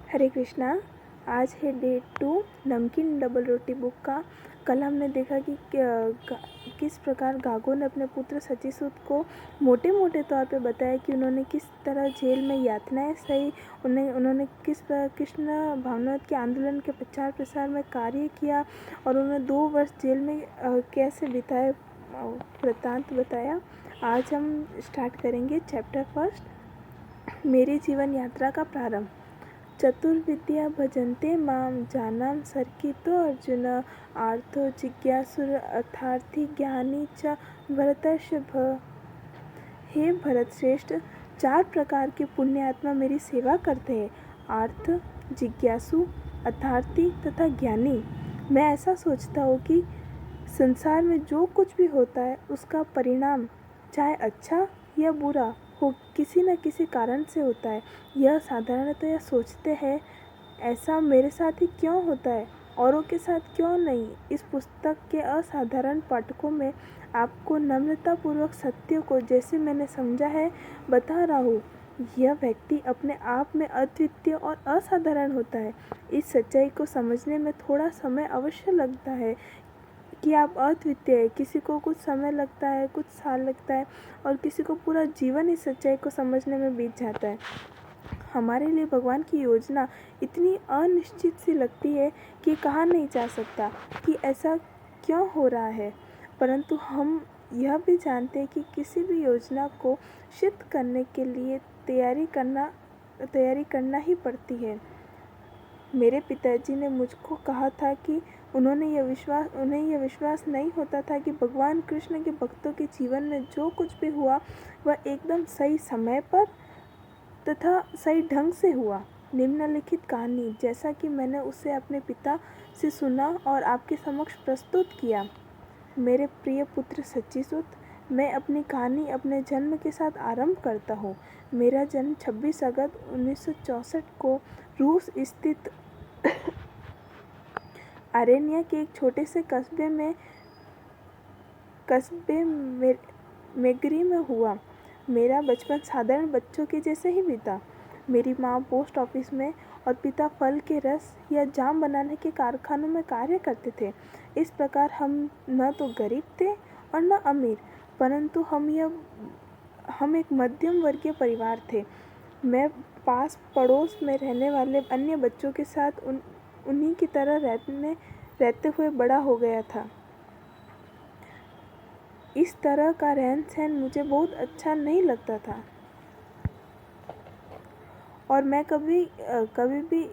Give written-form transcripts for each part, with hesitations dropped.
हरे कृष्णा। आज है डे 2 नमकीन डबल रोटी बुक का। कल हमने देखा कि किस प्रकार गागो ने अपने पुत्र सचीसूत को मोटे मोटे तौर पे बताया कि उन्होंने किस तरह जेल में यातनाएं सही, उन्होंने किस प्रकार कृष्ण भावनावत के आंदोलन के प्रचार प्रसार में कार्य किया और उन्होंने 2 वर्ष जेल में कैसे बिताए वृत्तांत बताया। आज हम स्टार्ट करेंगे चैप्टर फर्स्ट, मेरी जीवन यात्रा का प्रारंभ। चतुर्विद्या भजन्ते माम जानम सर्कितो अर्जुन आर्थो जिज्ञासुर अर्थार्थी ज्ञानी च भरतर्षभ। हे भरत श्रेष्ठ, 4 प्रकार के पुण्यात्मा मेरी सेवा करते हैं, आर्थ, जिज्ञासु, अर्थार्थी तथा ज्ञानी। मैं ऐसा सोचता हूँ कि संसार में जो कुछ भी होता है उसका परिणाम चाहे अच्छा या बुरा हो किसी न किसी कारण से होता है। यह साधारणतः सोचते हैं ऐसा मेरे साथ ही क्यों होता है, औरों के साथ क्यों नहीं। इस पुस्तक के असाधारण पाठकों में आपको नम्रतापूर्वक सत्य को जैसे मैंने समझा है बता रहा हूँ। यह व्यक्ति अपने आप में अद्वितीय और असाधारण होता है। इस सच्चाई को समझने में थोड़ा समय अवश्य लगता है कि आप अद्वितीय है। किसी को कुछ समय लगता है, कुछ साल लगता है और किसी को पूरा जीवन इस सच्चाई को समझने में बीत जाता है। हमारे लिए भगवान की योजना इतनी अनिश्चित सी लगती है कि कहा नहीं जा सकता कि ऐसा क्यों हो रहा है, परंतु हम यह भी जानते हैं कि किसी भी योजना को सिद्ध करने के लिए तैयारी करना ही पड़ती है। मेरे पिताजी ने मुझको कहा था कि उन्हें यह विश्वास नहीं होता था कि भगवान कृष्ण के भक्तों के जीवन में जो कुछ भी हुआ वह एकदम सही समय पर तथा सही ढंग से हुआ। निम्नलिखित कहानी जैसा कि मैंने उसे अपने पिता से सुना और आपके समक्ष प्रस्तुत किया। मेरे प्रिय पुत्र सचीसूत, मैं अपनी कहानी अपने जन्म के साथ आरंभ करता हूँ। मेरा जन्म 26 अगस्त 1964 को रूस स्थित आर्मेनिया के एक छोटे से कस्बे मेग्री में हुआ। मेरा बचपन साधारण बच्चों के जैसे ही बीता। मेरी माँ पोस्ट ऑफिस में और पिता फल के रस या जाम बनाने के कारखानों में कार्य करते थे। इस प्रकार हम न तो गरीब थे और न अमीर, परंतु हम एक मध्यम वर्गीय परिवार थे। मैं पास पड़ोस में रहने वाले अन्य बच्चों के साथ उन्हीं की तरह रहते हुए बड़ा हो गया था। इस तरह का रहन सहन मुझे बहुत अच्छा नहीं लगता था और मैं कभी भी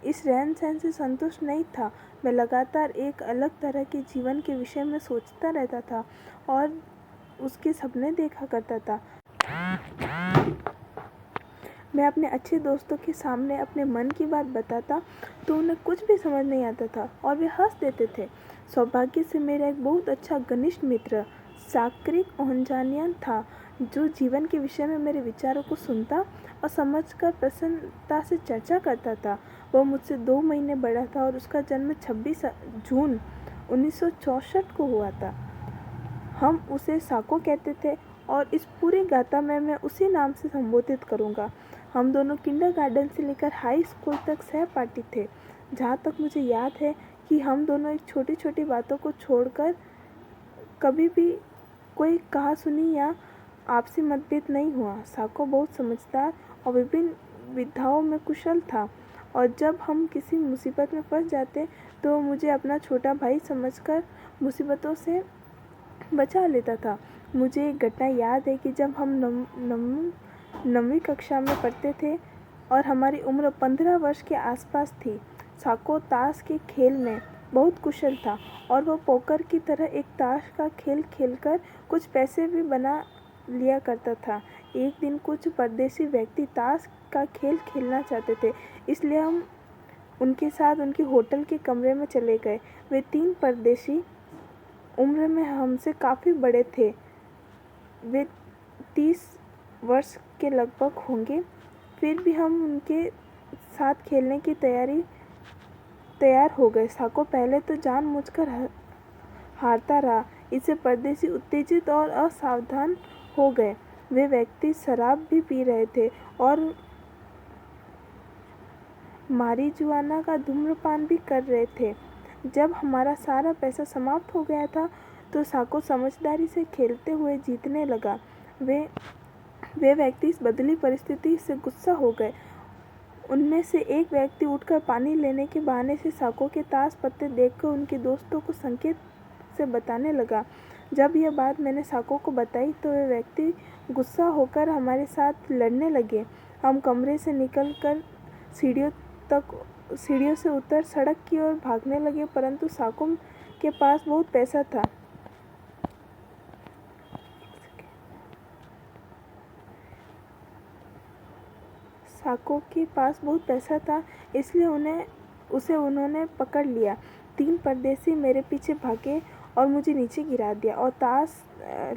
इस रहन सहन से संतुष्ट नहीं था। मैं लगातार एक अलग तरह के जीवन के विषय में सोचता रहता था और उसके सपने देखा करता था। मैं अपने अच्छे दोस्तों के सामने अपने मन की बात बताता तो उन्हें कुछ भी समझ नहीं आता था और वे हंस देते थे। सौभाग्य से मेरा एक बहुत अच्छा घनिष्ठ मित्र साक्रिक ओहनजानियन था, जो जीवन के विषय में मेरे विचारों को सुनता और समझकर प्रसन्नता से चर्चा करता था। वह मुझसे 2 महीने बड़ा था और उसका जन्म 26 जून 1964 को हुआ था। हम उसे साको कहते थे और इस पूरी गाथा में मैं उसी नाम से संबोधित करूँगा। हम दोनों किंडरगार्टन से लेकर हाई स्कूल तक सहपाठी थे। जहाँ तक मुझे याद है कि हम दोनों एक छोटी छोटी बातों को छोड़कर कभी भी कोई कहा सुनी या आपसी मतभेद नहीं हुआ। साको बहुत समझदार और विभिन्न विधाओं में कुशल था और जब हम किसी मुसीबत में फंस जाते तो मुझे अपना छोटा भाई समझकर मुसीबतों से बचा लेता था। मुझे एक घटना याद है कि जब हम 9वीं कक्षा में पढ़ते थे और हमारी उम्र 15 वर्ष के आसपास थी। साको ताश के खेल में बहुत कुशल था और वह पोकर की तरह एक ताश का खेल खेलकर कुछ पैसे भी बना लिया करता था। एक दिन कुछ परदेशी व्यक्ति ताश का खेल खेलना चाहते थे, इसलिए हम उनके साथ उनके होटल के कमरे में चले गए। वे 3 परदेशी उम्र में हमसे काफ़ी बड़े थे। वे 30 वर्ष के लगभग होंगे। फिर भी हम उनके साथ खेलने की तैयार हो गए। साको पहले तो जानबूझकर हारता रहा। इससे परदेशी उत्तेजित और असावधान हो गए। वे व्यक्ति शराब भी पी रहे थे और मारिजुआना का धूम्रपान भी कर रहे थे। जब हमारा सारा पैसा समाप्त हो गया था तो साको समझदारी से खेलते हुए जीतने लगा। वे व्यक्ति इस बदली परिस्थिति से गुस्सा हो गए। उनमें से एक व्यक्ति उठकर पानी लेने के बहाने से साको के ताश पत्ते देखकर उनके दोस्तों को संकेत से बताने लगा। जब यह बात मैंने साको को बताई तो वे व्यक्ति गुस्सा होकर हमारे साथ लड़ने लगे। हम कमरे से निकलकर सीढ़ियों से उतर सड़क की ओर भागने लगे, परंतु साको के पास बहुत पैसा था। साको के पास बहुत पैसा था, इसलिए उन्होंने पकड़ लिया। 3 परदेसी मेरे पीछे भागे और मुझे नीचे गिरा दिया और ताश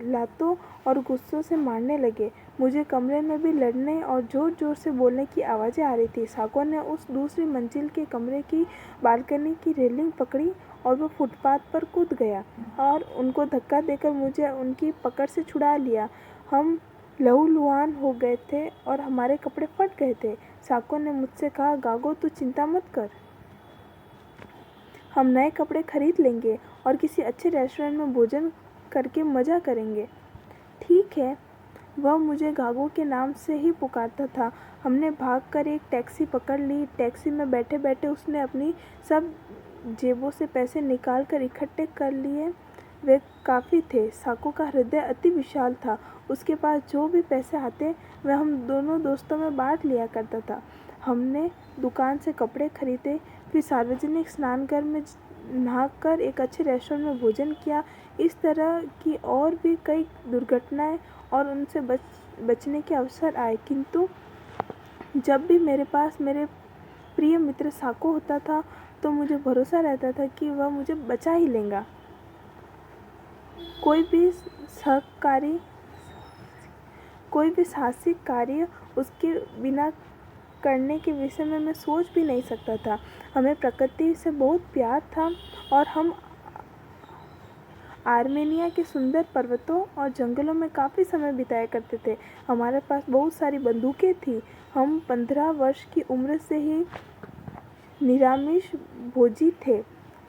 लातों और गुस्सों से मारने लगे। मुझे कमरे में भी लड़ने और ज़ोर ज़ोर से बोलने की आवाज़ें आ रही थी। साको ने उस दूसरी मंजिल के कमरे की बालकनी की रेलिंग पकड़ी और वो फुटपाथ पर कूद गया और उनको धक्का देकर मुझे उनकी पकड़ से छुड़ा लिया। हम लहूलुहान हो गए थे और हमारे कपड़े फट गए थे। साको ने मुझसे कहा, गागो तू चिंता मत कर, हम नए कपड़े खरीद लेंगे और किसी अच्छे रेस्टोरेंट में भोजन करके मज़ा करेंगे। ठीक है। वह मुझे गागो के नाम से ही पुकारता था। हमने भागकर एक टैक्सी पकड़ ली। टैक्सी में बैठे बैठे उसने अपनी सब जेबों से पैसे निकाल कर इकट्ठे कर लिए। वे काफ़ी थे। साको का हृदय अति विशाल था। उसके पास जो भी पैसे आते वह हम दोनों दोस्तों में बांट लिया करता था। हमने दुकान से कपड़े खरीदे, फिर सार्वजनिक स्नानघर में नहाकर एक अच्छे रेस्टोरेंट में भोजन किया। इस तरह की और भी कई दुर्घटनाएं और उनसे बचने के अवसर आए, किंतु जब भी मेरे पास मेरे प्रिय मित्र साको होता था तो मुझे भरोसा रहता था कि वह मुझे बचा ही लेगा। कोई भी साहसिक कार्य उसके बिना करने के विषय में मैं सोच भी नहीं सकता था। हमें प्रकृति से बहुत प्यार था और हम आर्मेनिया के सुंदर पर्वतों और जंगलों में काफ़ी समय बिताया करते थे। हमारे पास बहुत सारी बंदूकें थीं। हम 15 वर्ष की उम्र से ही निरामिष भोजी थे,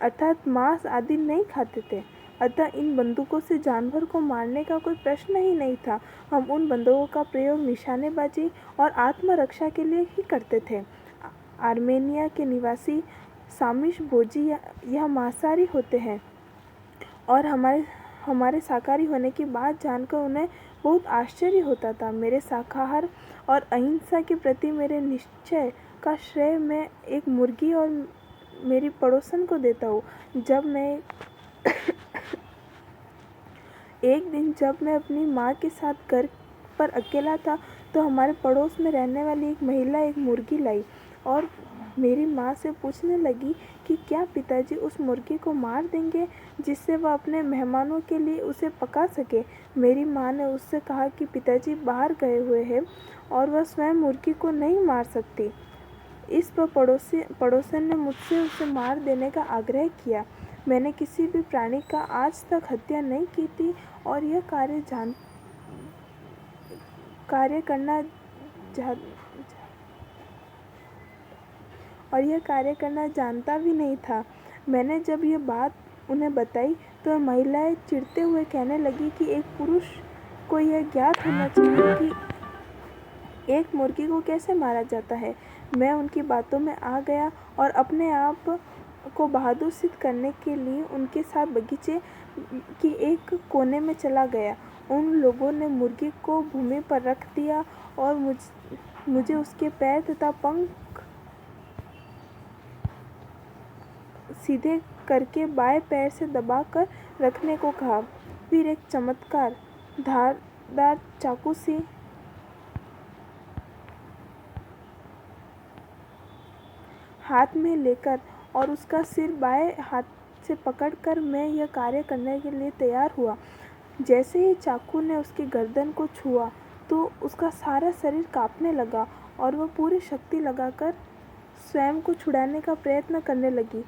अर्थात मांस आदि नहीं खाते थे। अतः इन बंदूकों से जानवर को मारने का कोई प्रश्न ही नहीं था। हम उन बंदूकों का प्रयोग निशानेबाजी और आत्मरक्षा के लिए ही करते थे। आर्मेनिया के निवासी सामिश भोजी यह मांसाहारी होते हैं और हमारे शाकाहारी होने की बात जानकर उन्हें बहुत आश्चर्य होता था। मेरे शाकाहार और अहिंसा के प्रति मेरे निश्चय का श्रेय मैं एक मुर्गी और मेरी पड़ोसन को देता हूँ। एक दिन जब मैं अपनी माँ के साथ घर पर अकेला था तो हमारे पड़ोस में रहने वाली एक महिला एक मुर्गी लाई और मेरी माँ से पूछने लगी कि क्या पिताजी उस मुर्गी को मार देंगे जिससे वह अपने मेहमानों के लिए उसे पका सके। मेरी माँ ने उससे कहा कि पिताजी बाहर गए हुए हैं और वह स्वयं मुर्गी को नहीं मार सकती। इस पर पड़ोसन ने मुझसे उसे मार देने का आग्रह किया। मैंने किसी भी प्राणी का आज तक हत्या नहीं की थी और यह कार्य करना जानता भी नहीं था। मैंने जब यह बात उन्हें बताई तो महिलाएं चिढ़ते हुए कहने लगी कि एक पुरुष को यह ज्ञात होना चाहिए कि एक मुर्गी को कैसे मारा जाता है। मैं उनकी बातों में आ गया और अपने आप को बहादुर सिद्ध करने के लिए उनके साथ बगीचे की एक कोने में चला गया। उन लोगों ने मुर्गी को भूमि पर रख दिया और मुझे उसके पैर तथा पंख सीधे करके बाएं पैर से दबाकर रखने को कहा। फिर एक चमत्कार धारदार चाकू से हाथ में लेकर और उसका सिर बाएं हाथ से पकड़कर मैं यह कार्य करने के लिए तैयार हुआ। जैसे ही चाकू ने उसकी गर्दन को छुआ तो उसका सारा शरीर कांपने लगा और वह पूरी शक्ति लगाकर स्वयं को छुड़ाने का प्रयत्न करने लगी।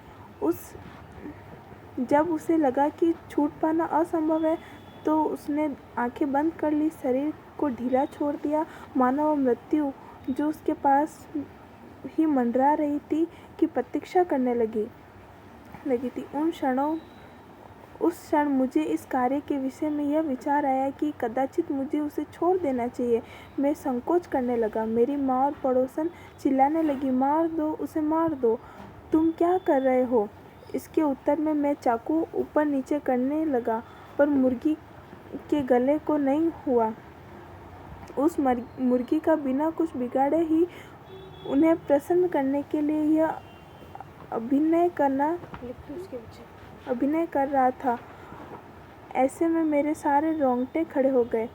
जब उसे लगा कि छूट पाना असंभव है तो उसने आंखें बंद कर ली, शरीर को ढीला छोड़ दिया, मानो वह मृत्यु जो उसके पास ही मंडरा रही थी कि प्रतीक्षा करने लगी थी। उस क्षण मुझे इस कार्य के विषय में यह विचार आया कि कदाचित मुझे उसे छोड़ देना चाहिए। मैं संकोच करने लगा। मेरी माँ और पड़ोसन चिल्लाने लगी, मार दो, उसे मार दो, तुम क्या कर रहे हो? इसके उत्तर में मैं चाकू ऊपर नीचे करने लगा, पर मुर्गी के गले को नहीं हुआ। उस मुर्गी का बिना कुछ बिगाड़े ही उन्हें प्रसन्न करने के लिए यह अभिनय कर रहा था। ऐसे में मेरे सारे रोंगटे खड़े हो गए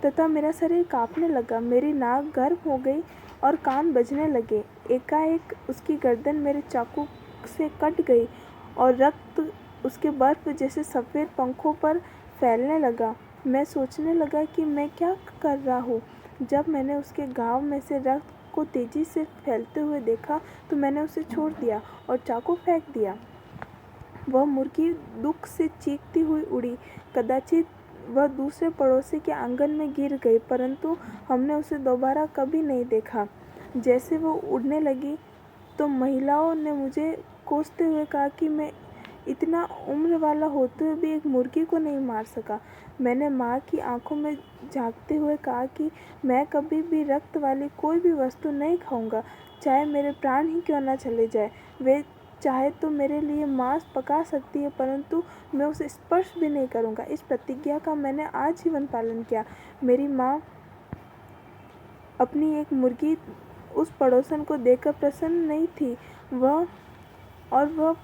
तथा मेरा शरीर कांपने लगा। मेरी नाक गर्म हो गई और कान बजने लगे। एकाएक उसकी गर्दन मेरे चाकू से कट गई और रक्त उसके बर्फ जैसे सफ़ेद पंखों पर फैलने लगा। मैं सोचने लगा कि मैं क्या कर रहा हूँ। जब मैंने उसके घाव में से रक्त को तेजी से फैलते हुए देखा तो मैंने उसे छोड़ दिया और चाकू फेंक दिया। वह मुर्गी दुख से चीखती हुई उड़ी। कदाचित वह दूसरे पड़ोसी के आंगन में गिर गई, परंतु हमने उसे दोबारा कभी नहीं देखा। जैसे वो उड़ने लगी तो महिलाओं ने मुझे कोसते हुए कहा कि मैं इतना उम्र वाला होते हुए भी एक मुर्गी को नहीं मार सका। मैंने माँ की आंखों में झांकते हुए कहा कि मैं कभी भी रक्त वाली कोई भी वस्तु नहीं खाऊंगा, चाहे मेरे प्राण ही क्यों न चले जाए। वे चाहे तो मेरे लिए मांस पका सकती है, परंतु मैं उसे स्पर्श भी नहीं करूंगा। इस प्रतिज्ञा का मैंने आजीवन पालन किया। मेरी माँ अपनी एक मुर्गी उस पड़ोसन को देखकर प्रसन्न नहीं थी। वह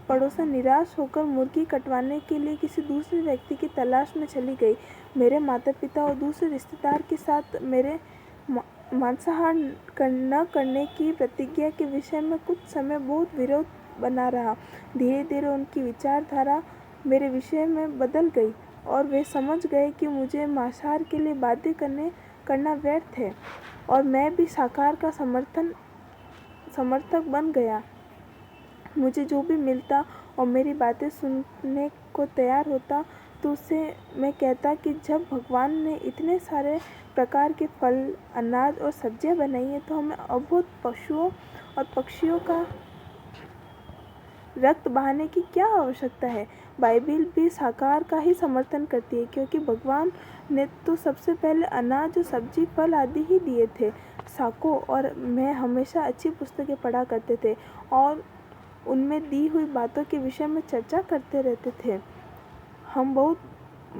पड़ोसन निराश होकर मुर्गी कटवाने के लिए किसी दूसरे व्यक्ति की तलाश में चली गई। मेरे माता पिता और दूसरे रिश्तेदार के साथ मेरे मांसाहार न करने की प्रतिज्ञा के विषय में कुछ समय बहुत विरोध बना रहा। धीरे धीरे उनकी विचारधारा मेरे विषय में बदल गई और वे समझ गए कि मुझे मांसाहार के लिए बाध्य करना व्यर्थ है, और मैं भी शाकाहार का समर्थक बन गया। मुझे जो भी मिलता और मेरी बातें सुनने को तैयार होता तो उससे मैं कहता कि जब भगवान ने इतने सारे प्रकार के फल, अनाज और सब्जियां बनाई हैं तो हमें अबोध पशुओं और पक्षियों का रक्त बहाने की क्या आवश्यकता है। बाइबिल भी शाकाहार का ही समर्थन करती है, क्योंकि भगवान ने तो सबसे पहले अनाज और सब्जी, फल आदि ही दिए थे। साको और मैं हमेशा अच्छी पुस्तकें पढ़ा करते थे और उनमें दी हुई बातों के विषय में चर्चा करते रहते थे। हम बहुत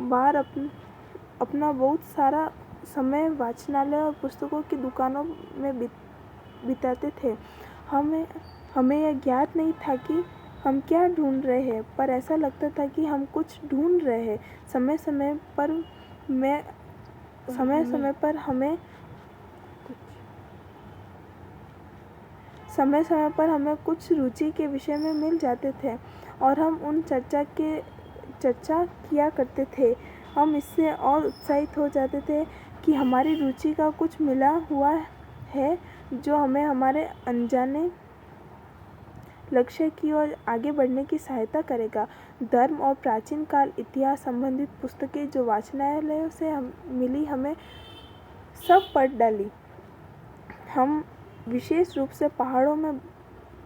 बार अपना बहुत सारा समय वाचनालय और पुस्तकों की दुकानों में बिताते थे। हमें यह ज्ञात नहीं था कि हम क्या ढूंढ रहे हैं, पर ऐसा लगता था कि हम कुछ ढूंढ रहे हैं। समय समय पर हमें कुछ रुचि के विषय में मिल जाते थे और हम उन चर्चा किया करते थे। हम इससे और उत्साहित हो जाते थे कि हमारी रुचि का कुछ मिला हुआ है जो हमें हमारे अनजाने लक्ष्य की ओर आगे बढ़ने की सहायता करेगा। धर्म और प्राचीन काल इतिहास संबंधित पुस्तकें जो वाचनालयों से मिली, हमें सब पढ़ डाली। हम विशेष रूप से पहाड़ों में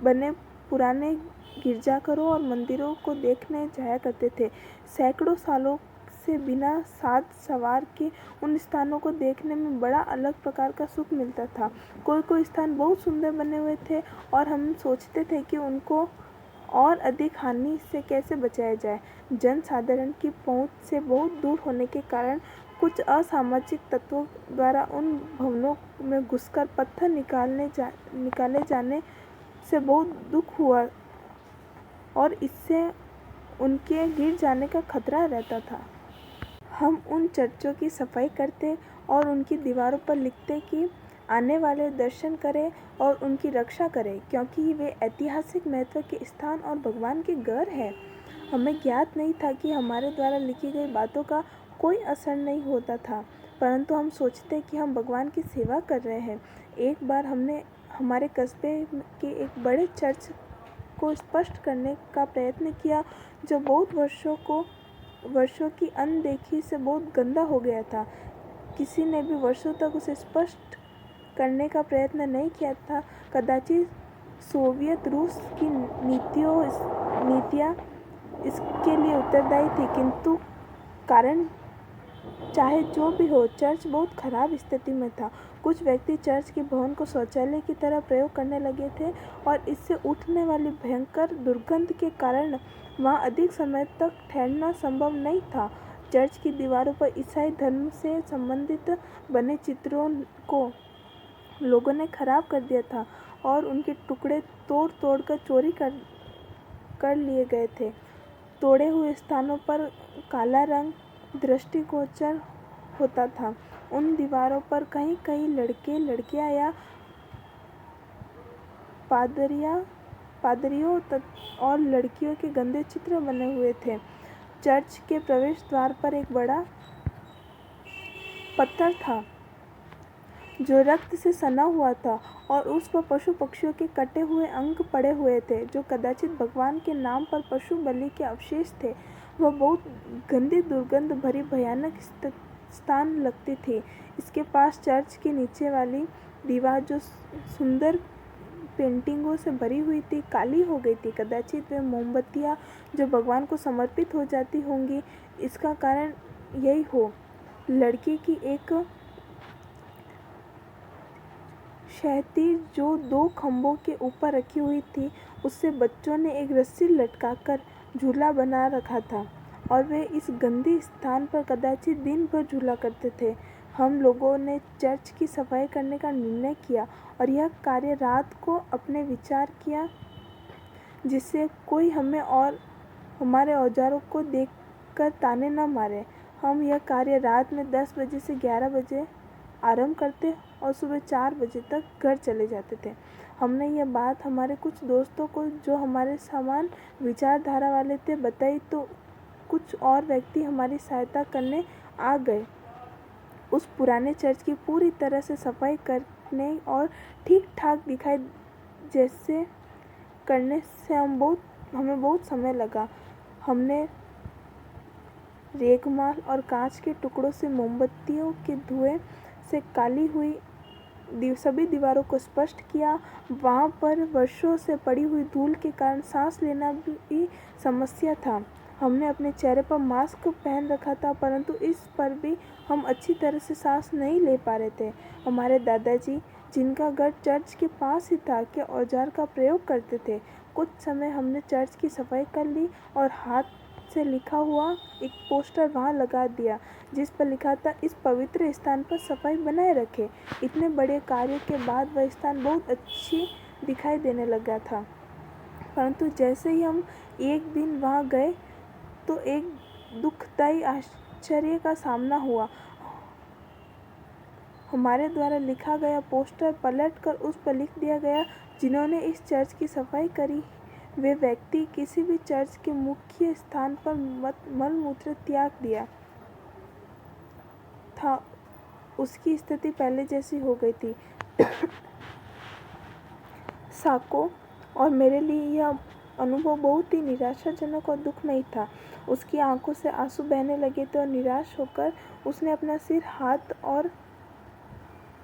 बने पुराने गिरजाघरों और मंदिरों को देखने जाया करते थे। सैकड़ों सालों से बिना साज सवार के उन स्थानों को देखने में बड़ा अलग प्रकार का सुख मिलता था। कोई स्थान बहुत सुंदर बने हुए थे और हम सोचते थे कि उनको और अधिक हानि से कैसे बचाया जाए। जन साधारण की पहुंच से बहुत दूर होने के कारण कुछ असामाजिक तत्वों द्वारा उन भवनों में घुसकर पत्थर निकाले जाने से बहुत दुख हुआ और इससे उनके गिर जाने का खतरा रहता था। हम उन चर्चों की सफाई करते और उनकी दीवारों पर लिखते कि आने वाले दर्शन करें और उनकी रक्षा करें, क्योंकि वे ऐतिहासिक महत्व के स्थान और भगवान के घर हैं। हमें ज्ञात नहीं था कि हमारे द्वारा लिखी गई बातों का कोई असर नहीं होता था, परंतु हम सोचते कि हम भगवान की सेवा कर रहे हैं। एक बार हमने हमारे कस्बे के एक बड़े चर्च को स्पष्ट करने का प्रयत्न किया जो बहुत वर्षों की अनदेखी से बहुत गंदा हो गया था। किसी ने भी वर्षों तक उसे स्पष्ट करने का प्रयत्न नहीं किया था। कदाचित सोवियत रूस की नीतियाँ इसके लिए उत्तरदायी थी, किंतु कारण चाहे जो भी हो, चर्च बहुत खराब स्थिति में था। कुछ व्यक्ति चर्च के भवन को शौचालय की तरह प्रयोग करने लगे थे और इससे उठने वाली भयंकर दुर्गंध के कारण वहाँ अधिक समय तक ठहरना संभव नहीं था। चर्च की दीवारों पर ईसाई धर्म से संबंधित बने चित्रों को लोगों ने खराब कर दिया था और उनके टुकड़े तोड़ कर चोरी कर लिए गए थे। तोड़े हुए स्थानों पर काला रंग दृष्टिगोचर होता था। उन दीवारों पर कहीं कहीं लड़के, लड़कियां या पादरियों और लड़कियों के गंदे चित्र बने हुए थे। चर्च के प्रवेश द्वार पर एक बड़ा पत्थर था जो रक्त से सना हुआ था और उस पर पशु पक्षियों के कटे हुए अंग पड़े हुए थे, जो कदाचित भगवान के नाम पर पशु बलि के अवशेष थे। वह बहुत गंदी, दुर्गंध भरी, भयानक स्थान लगती थी। इसके पास चर्च के नीचे वाली दीवार, जो सुंदर पेंटिंगों से भरी हुई थी, काली हो गई थी। कदाचित वे मोमबत्तियाँ जो भगवान को समर्पित हो जाती होंगी, इसका कारण यही हो। लड़की की एक शहती जो 2 खंभों के ऊपर रखी हुई थी, उससे बच्चों ने एक रस्सी लटकाकर झूला बना रखा था और वे इस गंदे स्थान पर कदाचित दिन भर झूला करते थे। हम लोगों ने चर्च की सफाई करने का निर्णय किया और यह कार्य रात को अपने विचार किया, जिससे कोई हमें और हमारे औजारों को देखकर ताने न मारे। हम यह कार्य रात में 10 बजे से 11 बजे आरंभ करते और सुबह 4 बजे तक घर चले जाते थे। हमने यह बात हमारे कुछ दोस्तों को, जो हमारे समान विचारधारा वाले थे, बताई तो कुछ और व्यक्ति हमारी सहायता करने आ गए। उस पुराने चर्च की पूरी तरह से सफाई करने और ठीक ठाक दिखाई जैसे करने से हमें बहुत समय लगा। हमने रेगमाल और कांच के टुकड़ों से मोमबत्तियों के धुएं से काली हुई सभी दीवारों को स्पष्ट किया। वहाँ पर वर्षों से पड़ी हुई धूल के कारण सांस लेना भी समस्या था। हमने अपने चेहरे पर मास्क पहन रखा था, परंतु इस पर भी हम अच्छी तरह से सांस नहीं ले पा रहे थे। हमारे दादाजी, जिनका घर चर्च के पास ही था, के औजार का प्रयोग करते थे। कुछ समय हमने चर्च की सफाई कर ली और हाथ से लिखा हुआ एक पोस्टर वहाँ लगा दिया, जिस पर लिखा था, इस पवित्र स्थान पर सफाई बनाए रखें। इतने बड़े कार्य के बाद वह स्थान बहुत अच्छी दिखाई देने लगा था। परंतु जैसे ही हम एक दिन वहाँ गए तो एक दुखदायी आश्चर्य का सामना हुआ। हमारे द्वारा लिखा गया पोस्टर पलटकर उस पर लिख दिया गया, जिन्होंने इस चर्च की सफाई करी, वे व्यक्ति किसी भी चर्च के मुख्य स्थान पर मलमूत्र त्याग दिया था, उसकी स्थिति पहले जैसी हो गई थी। साको और मेरे लिए यह अनुभव बहुत ही निराशाजनक और दुखमयी था। उसकी आंखों से आंसू बहने लगे थे और निराश होकर उसने अपना सिर हाथ और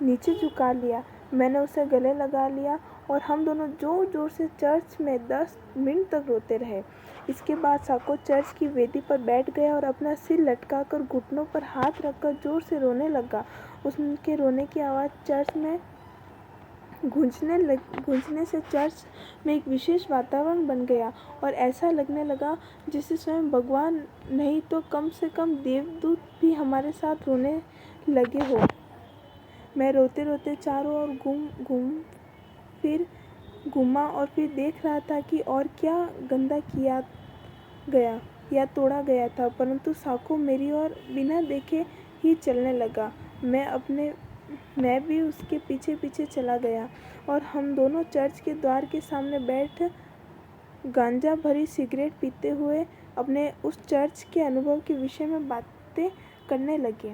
नीचे झुका लिया। मैंने उसे गले लगा लिया और हम दोनों जोर जोर से चर्च में 10 मिनट तक रोते रहे। इसके बाद साको चर्च की वेदी पर बैठ गया और अपना सिर लटकाकर घुटनों पर हाथ रखकर जोर से रोने लगा। उसके रोने की आवाज़ चर्च में गूंजने से चर्च में एक विशेष वातावरण बन गया और ऐसा लगने लगा जैसे स्वयं भगवान नहीं तो कम से कम देवदूत भी हमारे साथ रोने लगे हो। मैं रोते रोते चारों ओर घूमा और फिर देख रहा था कि और क्या गंदा किया गया या तोड़ा गया था, परंतु साको मेरी ओर बिना देखे ही चलने लगा। मैं भी उसके पीछे पीछे चला गया और हम दोनों चर्च के द्वार के सामने बैठ गांजा भरी सिगरेट पीते हुए अपने उस चर्च के अनुभव के विषय में बातें करने लगे।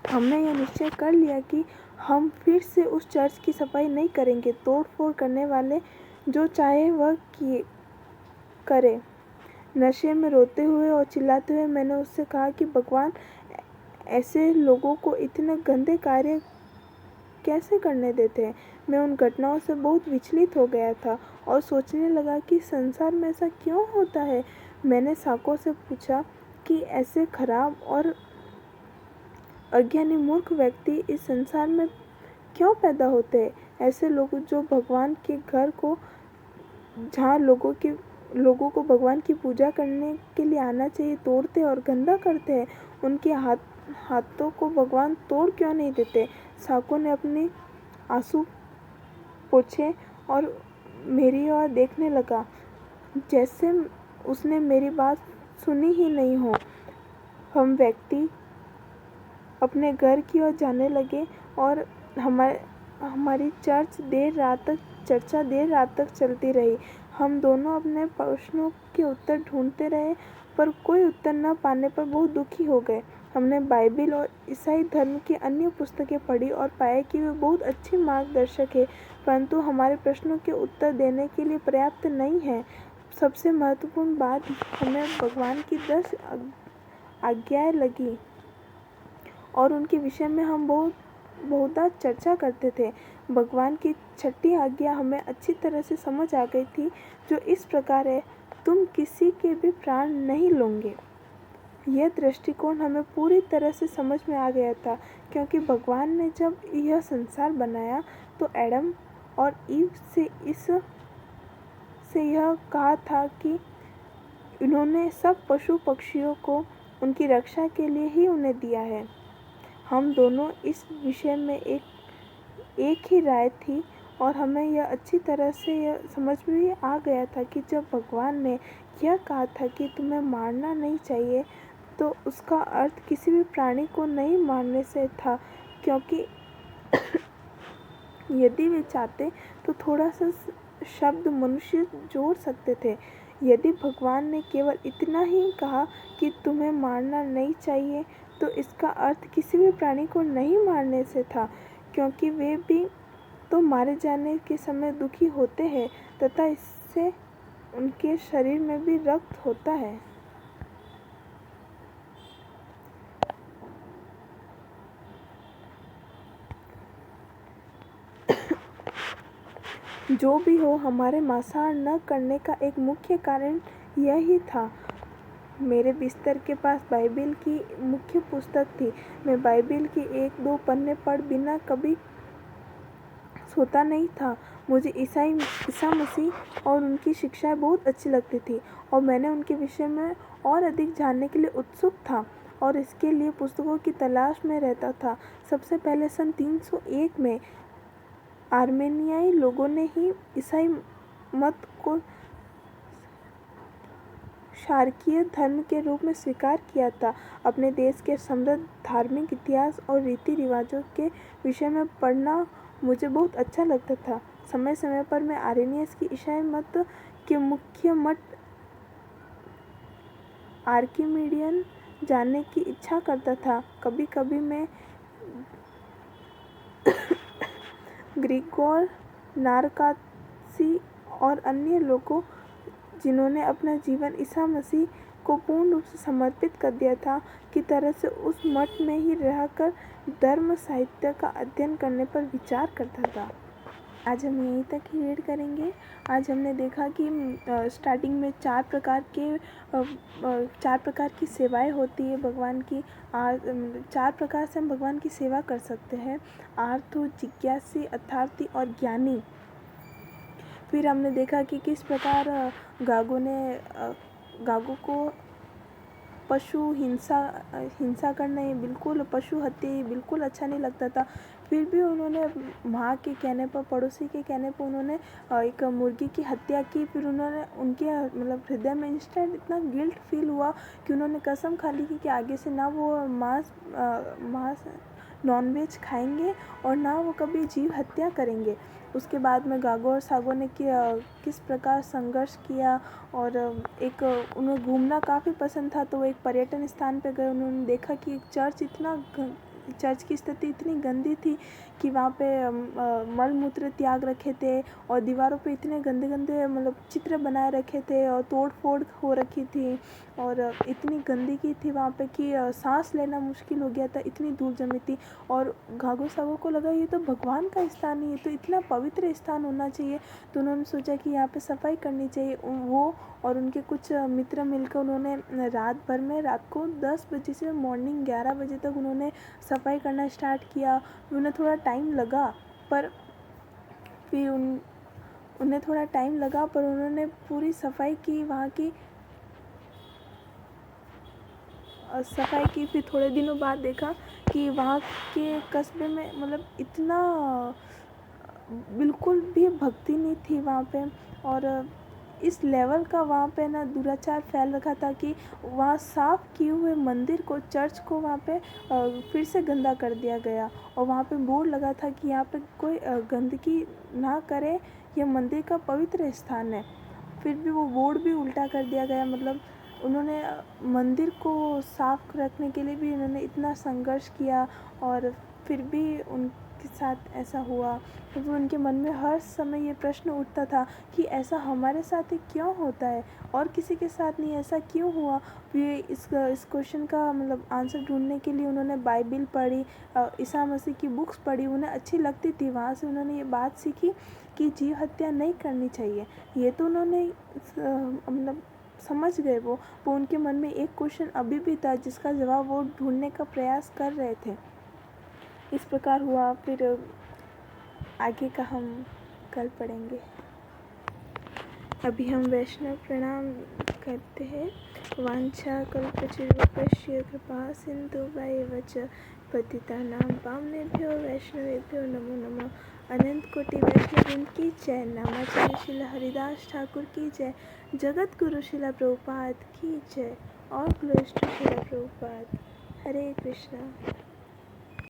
हमने यह निश्चय कर लिया कि हम फिर से उस चर्च की सफाई नहीं करेंगे। तोड़ फोड़ करने वाले जो चाहे वह करे। नशे में रोते हुए और चिल्लाते हुए मैंने उससे कहा कि भगवान ऐसे लोगों को इतने गंदे कार्य कैसे करने देते हैं। मैं उन घटनाओं से बहुत विचलित हो गया था और सोचने लगा कि संसार में ऐसा क्यों होता है। मैंने साको से पूछा कि ऐसे खराब और अज्ञानी मूर्ख व्यक्ति इस संसार में क्यों पैदा होते हैं। ऐसे लोग जो भगवान के घर को, जहाँ लोगों को भगवान की पूजा करने के लिए आना चाहिए, तोड़ते और गंदा करते हैं। उनके हाथों को भगवान तोड़ क्यों नहीं देते। साको ने अपने आंसू पोंछे और मेरी ओर देखने लगा जैसे उसने मेरी बात सुनी ही नहीं हो। हम व्यक्ति अपने घर की ओर जाने लगे और हमारी चर्चा देर रात तक चलती रही। हम दोनों अपने प्रश्नों के उत्तर ढूंढते रहे, पर कोई उत्तर न पाने पर बहुत दुखी हो गए। हमने बाइबिल और ईसाई धर्म की अन्य पुस्तकें पढ़ी और पाया कि वे बहुत अच्छी मार्गदर्शक है, परंतु हमारे प्रश्नों के उत्तर देने के लिए पर्याप्त नहीं है। सबसे महत्वपूर्ण बात हमें भगवान की 10 आज्ञाएं लगी और उनके विषय में हम बहुधा चर्चा करते थे। भगवान की 6ठी आज्ञा हमें अच्छी तरह से समझ आ गई थी, जो इस प्रकार है, तुम किसी के भी प्राण नहीं लोगे। यह दृष्टिकोण हमें पूरी तरह से समझ में आ गया था, क्योंकि भगवान ने जब यह संसार बनाया तो एडम और ईव से यह कहा था कि उन्होंने सब पशु पक्षियों को उनकी रक्षा के लिए ही उन्हें दिया है। हम दोनों इस विषय में एक ही राय थी और हमें यह अच्छी तरह से यह समझ में आ गया था कि जब भगवान ने यह कहा था कि तुम्हें मारना नहीं चाहिए, तो उसका अर्थ किसी भी प्राणी को नहीं मारने से था, क्योंकि यदि वे चाहते तो थोड़ा सा शब्द मनुष्य जोड़ सकते थे। यदि भगवान ने केवल इतना ही कहा कि तुम्हें मारना नहीं चाहिए, तो इसका अर्थ किसी भी प्राणी को नहीं मारने से था, क्योंकि वे भी तो मारे जाने के समय दुखी होते हैं तथा इससे उनके शरीर में भी रक्त होता है। जो भी हो, हमारे मांसाहार न करने का एक मुख्य कारण यह ही था। मेरे बिस्तर के पास बाइबिल की मुख्य पुस्तक थी। मैं बाइबिल के 1-2 पन्ने पढ़ बिना कभी सोता नहीं था। मुझे ईसा मसीह और उनकी शिक्षाएं बहुत अच्छी लगती थी और मैंने उनके विषय में और अधिक जानने के लिए उत्सुक था और इसके लिए पुस्तकों की तलाश में रहता था। सबसे पहले सन 301 में आर्मेनियाई लोगों ने ही ईसाई मत को शारकीय धर्म के रूप में स्वीकार किया था। अपने देश के समृद्ध धार्मिक इतिहास और रीति रिवाजों के विषय में पढ़ना मुझे बहुत अच्छा लगता था। समय समय पर मैं आर्मेनियस की ईसाई मत के मुख्य मठ आर्किमिडियन जानने की इच्छा करता था। कभी कभी मैं ग्रिगोर नारकासी और अन्य लोगों जिन्होंने अपना जीवन ईसा मसीह को पूर्ण रूप से समर्पित कर दिया था की तरह से उस मठ में ही रहकर धर्म साहित्य का अध्ययन करने पर विचार करता था। आज हम यहीं तक ही रीड करेंगे। आज हमने देखा कि स्टार्टिंग में 4 प्रकार की सेवाएं होती है भगवान की। 4 प्रकार से हम भगवान की सेवा कर सकते हैं: आर्तु, जिज्ञासी, अर्थार्थी और ज्ञानी। फिर हमने देखा कि किस प्रकार गागो को पशु हिंसा करना, ये बिल्कुल, पशु हत्या ये बिल्कुल अच्छा नहीं लगता था। फिर भी उन्होंने माँ के कहने पर, पड़ोसी के कहने पर उन्होंने एक मुर्गी की हत्या की। फिर उन्होंने उनके हृदय में इंस्टेंट इतना गिल्ट फील हुआ कि उन्होंने कसम खा ली कि आगे से ना वो मांस नॉनवेज खाएंगे और ना वो कभी जीव हत्या करेंगे। उसके बाद में गागो और सागो ने किस प्रकार संघर्ष किया और उन्हें घूमना काफ़ी पसंद था, तो वो एक पर्यटन स्थान पे गए। उन्होंने देखा कि एक चर्च इतना चर्च की स्थिति इतनी गंदी थी कि वहाँ पे मल मूत्र त्याग रखे थे और दीवारों पे इतने गंदे गंदे मतलब चित्र बनाए रखे थे और तोड़ फोड़ हो रखी थी और इतनी गंदगी थी वहाँ पे कि सांस लेना मुश्किल हो गया था, इतनी धूल जमी थी। और घाघो सागो को लगा ये तो भगवान का स्थान है, ये तो इतना पवित्र स्थान होना चाहिए। तो उन्होंने सोचा कि यहाँ पे सफाई करनी चाहिए। वो और उनके कुछ मित्र मिलकर उन्होंने रात भर में, रात को 10 बजे से मॉर्निंग 11 बजे तक उन्होंने सफाई करना स्टार्ट किया। उन्हें थोड़ा टाइम लगा पर फिर उन्हें थोड़ा टाइम लगा पर उन्होंने पूरी सफाई की, वहाँ की सफाई की। फिर थोड़े दिनों बाद देखा कि वहाँ के कस्बे में मतलब इतना बिल्कुल भी भक्ति नहीं थी वहाँ पे और इस लेवल का वहाँ पे ना दुराचार फैल रखा था कि वहाँ साफ़ किए हुए मंदिर को, चर्च को वहाँ पे फिर से गंदा कर दिया गया और वहाँ पे बोर्ड लगा था कि यहाँ पे कोई गंदगी ना करे, यह मंदिर का पवित्र स्थान है। फिर भी वो बोर्ड भी उल्टा कर दिया गया। मतलब उन्होंने मंदिर को साफ रखने के लिए भी उन्होंने इतना संघर्ष किया और फिर भी उनके साथ ऐसा हुआ। तो फिर उनके मन में हर समय ये प्रश्न उठता था कि ऐसा हमारे साथ ही क्यों होता है और किसी के साथ नहीं, ऐसा क्यों हुआ। फिर इस क्वेश्चन का मतलब आंसर ढूंढने के लिए उन्होंने बाइबिल पढ़ी, ईसा मसीह की बुक्स पढ़ी, उन्हें अच्छी लगती थी। वहाँ से उन्होंने ये बात सीखी कि जीव हत्या नहीं करनी चाहिए। ये तो उन्होंने मतलब समझ गए। वो उनके मन में एक क्वेश्चन अभी भी था जिसका जवाब वो ढूंढने का प्रयास कर रहे थे। इस प्रकार हुआ। फिर आगे का हम कल पढ़ेंगे। अभी हम वैष्णव प्रणाम करते हैं। वांछा कल्पतरुभ्यश्च कृपा सिन्धुभ्येव च पतितानां पावनेभ्यो वैष्णवेभ्यो नमो नमः। अनंत कोटि वैष्णववृंद की जय। नामाचार्य श्रील हरिदास ठाकुर की जय। जगत गुरु श्रील प्रभुपाद की जय। और ग्लोरीज टू श्रील प्रभुपाद। हरे कृष्णा।